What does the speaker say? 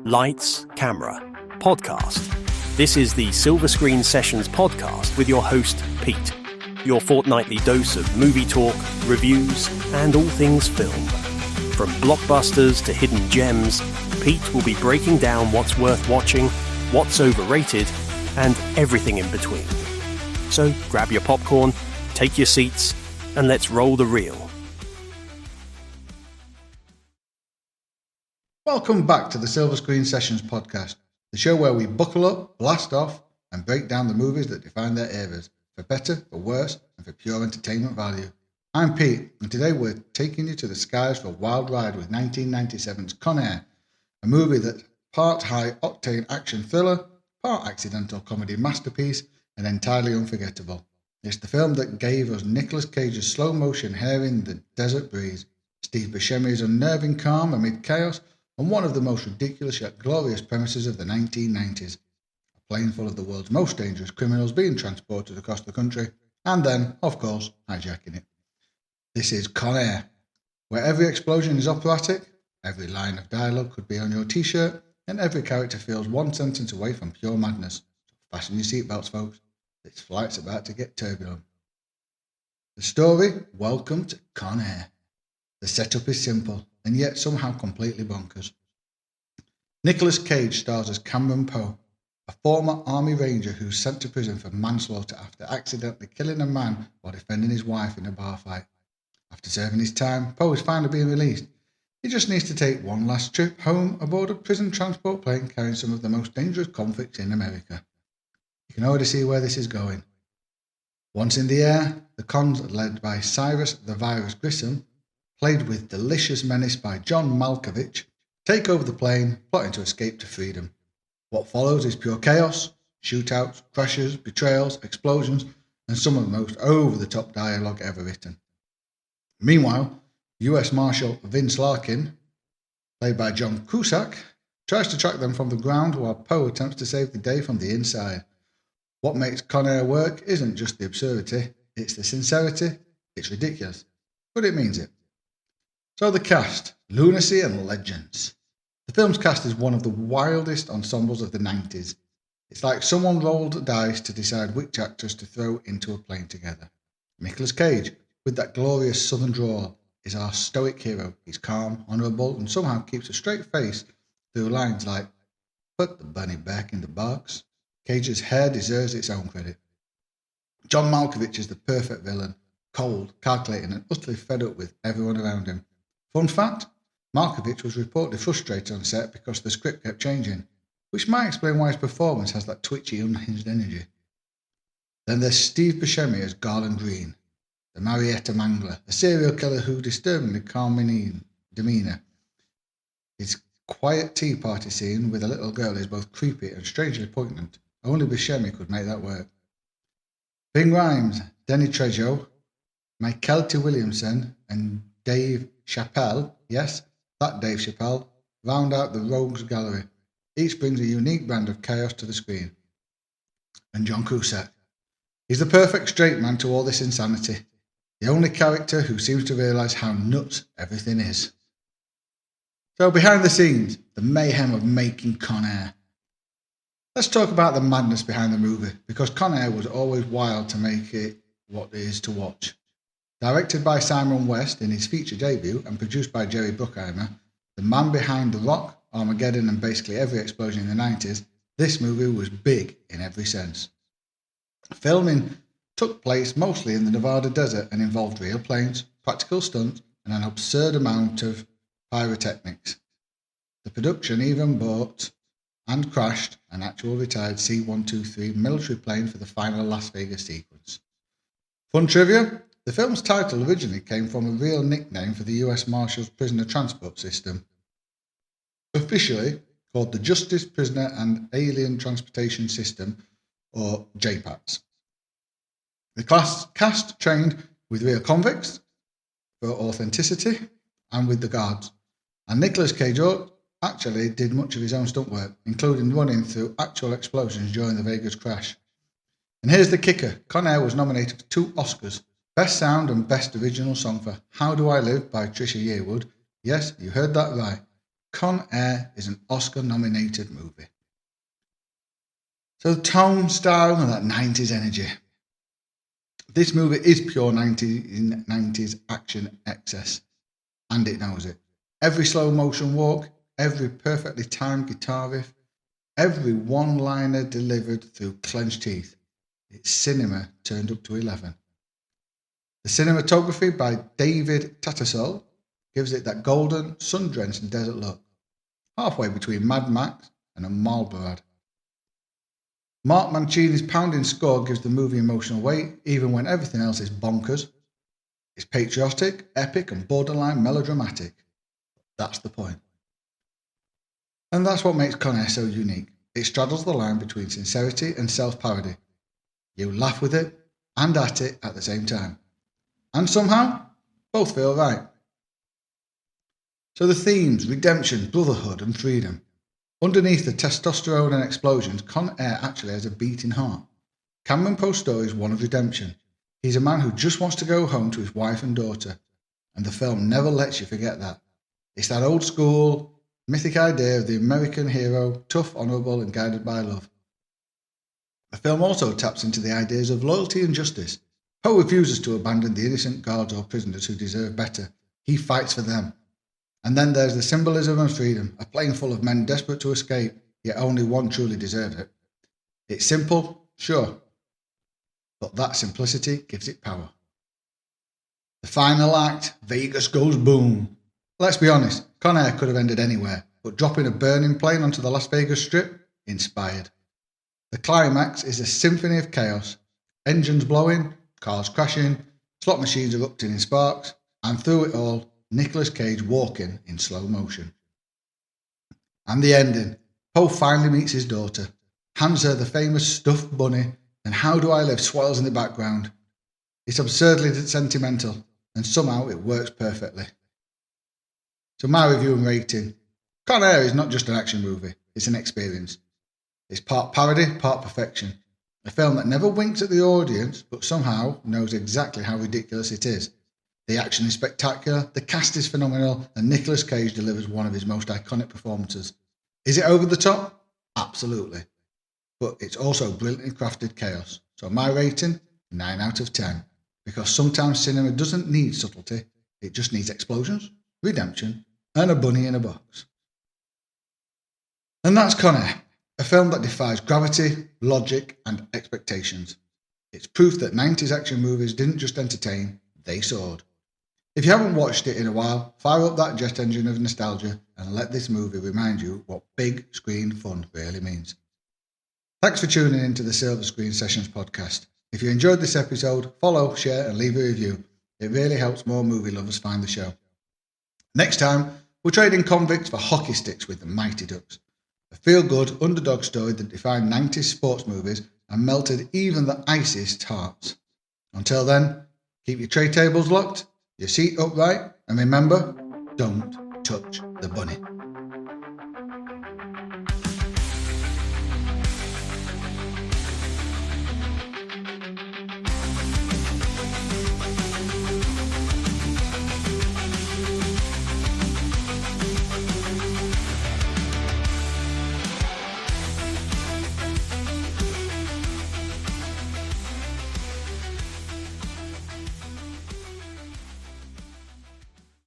Lights, camera, podcast. This is the Silver Screen Sessions podcast with your host, Pete. Your fortnightly dose of movie talk, reviews, and all things film. From blockbusters to hidden gems, Pete will be breaking down what's worth watching, what's overrated, and everything in between. So grab your popcorn, take your seats, and let's roll the reel. Welcome back to the Silver Screen Sessions podcast, the show where we buckle up, blast off, and break down the movies that define their eras, for better, for worse, and for pure entertainment value. I'm Pete, and today we're taking you to the skies for a wild ride with 1997's Con Air, a movie that's part high-octane action thriller, part accidental comedy masterpiece, and entirely unforgettable. It's the film that gave us Nicolas Cage's slow-motion hair in the desert breeze, Steve Buscemi's unnerving calm amid chaos, and one of the most ridiculous yet glorious premises of the 1990s. A plane full of the world's most dangerous criminals being transported across the country, and then, of course, hijacking it. This is Con Air, where every explosion is operatic, every line of dialogue could be on your t-shirt, and every character feels one sentence away from pure madness. So fasten your seatbelts, folks. This flight's about to get turbulent. The story, welcome to Con Air. The setup is simple, and yet somehow completely bonkers. Nicolas Cage stars as Cameron Poe, a former Army Ranger who's sent to prison for manslaughter after accidentally killing a man while defending his wife in a bar fight. After serving his time, Poe is finally being released. He just needs to take one last trip home aboard a prison transport plane carrying some of the most dangerous convicts in America. You can already see where this is going. Once in the air, the cons led by Cyrus the Virus Grissom, played with delicious menace by John Malkovich, take over the plane, plotting to escape to freedom. What follows is pure chaos, shootouts, crashes, betrayals, explosions, and some of the most over-the-top dialogue ever written. Meanwhile, US Marshal Vince Larkin, played by John Cusack, tries to track them from the ground while Poe attempts to save the day from the inside. What makes Con Air work isn't just the absurdity, it's the sincerity. It's ridiculous, but it means it. So the cast, lunacy and legends. The film's cast is one of the wildest ensembles of the 90s. It's like someone rolled dice to decide which actors to throw into a plane together. Nicolas Cage, with that glorious southern drawl, is our stoic hero. He's calm, honourable, and somehow keeps a straight face through lines like, "Put the bunny back in the box." Cage's hair deserves its own credit. John Malkovich is the perfect villain, cold, calculating, and utterly fed up with everyone around him. Fun fact, Malkovich was reportedly frustrated on set because the script kept changing, which might explain why his performance has that twitchy, unhinged energy. Then there's Steve Buscemi as Garland Green, the Marietta Mangler, a serial killer who disturbingly calm in demeanour. His quiet tea party scene with a little girl is both creepy and strangely poignant. Only Buscemi could make that work. Ving Rhames, Denny Trejo, Michael T. Williamson, and Dave Chappelle, yes, that Dave Chappelle, round out the rogues gallery. Each brings a unique brand of chaos to the screen. And John Cusack. He's the perfect straight man to all this insanity. The only character who seems to realise how nuts everything is. So behind the scenes, the mayhem of making Con Air. Let's talk about the madness behind the movie, because Con Air was always wild to make it what it is to watch. Directed by Simon West in his feature debut and produced by Jerry Bruckheimer, the man behind The Rock, Armageddon and basically every explosion in the 90s, this movie was big in every sense. Filming took place mostly in the Nevada desert and involved real planes, practical stunts, and an absurd amount of pyrotechnics. The production even bought and crashed an actual retired C-123 military plane for the final Las Vegas sequence. Fun trivia? The film's title originally came from a real nickname for the US Marshals Prisoner Transport System, officially called the Justice, Prisoner and Alien Transportation System, or JPATS. The cast trained with real convicts for authenticity and with the guards, and Nicolas Cage actually did much of his own stunt work, including running through actual explosions during the Vegas crash. And here's the kicker, Con Air was nominated for 2 Oscars, Best Sound and Best Original Song for How Do I Live by Trisha Yearwood. Yes, you heard that right. Con Air is an Oscar-nominated movie. So the tone, style, and that 90s energy. This movie is pure 90s action excess, and it knows it. Every slow motion walk, every perfectly timed guitar riff, every one-liner delivered through clenched teeth. It's cinema turned up to 11. The cinematography by David Tattersall gives it that golden, sun-drenched desert look, halfway between Mad Max and a Marlboro ad. Mark Mancini's pounding score gives the movie emotional weight, even when everything else is bonkers. It's patriotic, epic, and borderline melodramatic. That's the point. And that's what makes Con Air so unique. It straddles the line between sincerity and self-parody. You laugh with it and at it at the same time. And somehow, both feel right. So the themes, redemption, brotherhood, and freedom. Underneath the testosterone and explosions, Con Air actually has a beating heart. Cameron Poe's story is one of redemption. He's a man who just wants to go home to his wife and daughter, and the film never lets you forget that. It's that old school, mythic idea of the American hero, tough, honourable, and guided by love. The film also taps into the ideas of loyalty and justice. Poe refuses to abandon the innocent guards or prisoners who deserve better. He fights for them. And then there's the symbolism of freedom, a plane full of men desperate to escape, yet only one truly deserves it. It's simple, sure, but that simplicity gives it power. The final act, Vegas goes boom. Let's be honest, Con Air could have ended anywhere, but dropping a burning plane onto the Las Vegas Strip, inspired. The climax is a symphony of chaos, engines blowing, cars crashing, slot machines erupting in sparks, and through it all, Nicolas Cage walking in slow motion. And the ending. Poe finally meets his daughter, hands her the famous stuffed bunny, and How Do I Live swells in the background. It's absurdly sentimental, and somehow it works perfectly. So my review and rating. Con Air is not just an action movie, it's an experience. It's part parody, part perfection. A film that never winks at the audience, but somehow knows exactly how ridiculous it is. The action is spectacular, the cast is phenomenal, and Nicolas Cage delivers one of his most iconic performances. Is it over the top? Absolutely. But it's also brilliantly crafted chaos. So my rating, 9 out of 10. Because sometimes cinema doesn't need subtlety, it just needs explosions, redemption, and a bunny in a box. And that's Con Air, a film that defies gravity, logic, and expectations. It's proof that 90s action movies didn't just entertain, they soared. If you haven't watched it in a while, fire up that jet engine of nostalgia and let this movie remind you what big screen fun really means. Thanks for tuning in to the Silver Screen Sessions podcast. If you enjoyed this episode, follow, share and leave a review. It really helps more movie lovers find the show. Next time, we're trading convicts for hockey sticks with the Mighty Ducks. A feel-good underdog story that defined 90s sports movies and melted even the iciest hearts. Until then, keep your tray tables locked, your seat upright, and remember, don't touch the bunny.